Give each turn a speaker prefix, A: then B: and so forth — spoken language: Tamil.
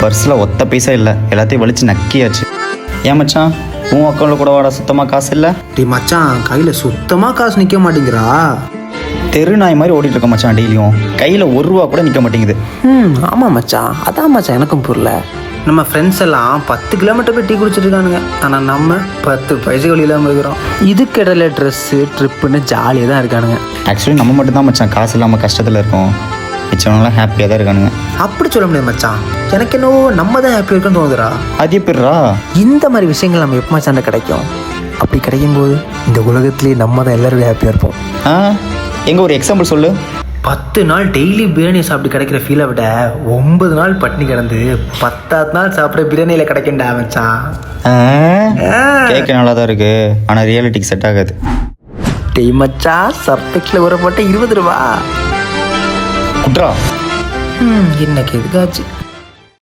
A: பர்ஸில் ஒத்த பைசா இல்லை, எல்லாத்தையும் வலிச்சு நக்கியாச்சு. ஏன் மச்சான், உன் அக்கௌண்ட்டில் கூட வாடா சுத்தமாக காசு இல்லை?
B: டே மச்சான், கையில் சுத்தமாக காசு நிற்க மாட்டேங்கிறா.
A: தெரு நாய் மாதிரி ஓடிட்டு இருக்க மச்சான். டெய்லியும் கையில் ₹1 கூட நிற்க மாட்டேங்குது.
C: ஆமாம் மச்சான், அதான் மச்சான் எனக்கும் புரியல.
B: நம்ம ஃப்ரெண்ட்ஸ் எல்லாம் 10 கிலோமீட்டர் போய் டீ குடிச்சிட்டு இருக்கானுங்க. ஆனால் நம்ம 10 பைசா வழி இல்லாமல் இருக்கிறோம்.
C: இதுக்கிடையில ட்ரெஸ்ஸு ட்ரிப்புன்னு ஜாலியாக தான் இருக்கானுங்க.
A: ஆக்சுவலி நம்ம மட்டும்தான் மச்சான் காசு இல்லாமல் கஷ்டத்தில் இருக்கோம். மிச்சவங்களாம் ஹாப்பியாக தான் இருக்கானுங்க.
B: அப்படி சொல்ல முடியாது மச்சான், எனக்கு என்னவோ நம்ம தான் ஹாப்பி இருக்குன்னு தோணுதுடா.
A: அது எப்படிரா?
C: இந்த மாதிரி விஷயங்கள் நம்ம எப்போ மச்சான் கிடைக்கும்? அப்படி கிடைக்கும்போது இந்த உலகத்துலேயே நம்ம தான் எல்லோரும் ஹாப்பியாக இருப்போம்.
A: எங்கே ஒரு எக்ஸாம்பிள் சொல்லு.
B: 10 நாள் டெய்லி பிரியாணி சாப்பிட்டு கிடைக்கிற ஃபீலை விட 9 நாள் பட்டினி கிடந்து 10வது நாள் சாப்பிட்ற பிரியாணியில் கிடைக்கண்டா மச்சான்.
A: கேட்க நல்லா தான் இருக்கு, ஆனால் ரியாலிட்டிக்கு செட் ஆகாது.
C: டெய் மச்சான், சர்ஃபெக்ஸில் ஊறப்பட்ட ₹20.
A: குட்ரா
B: இன்னைக்கு எதுக்காச்சு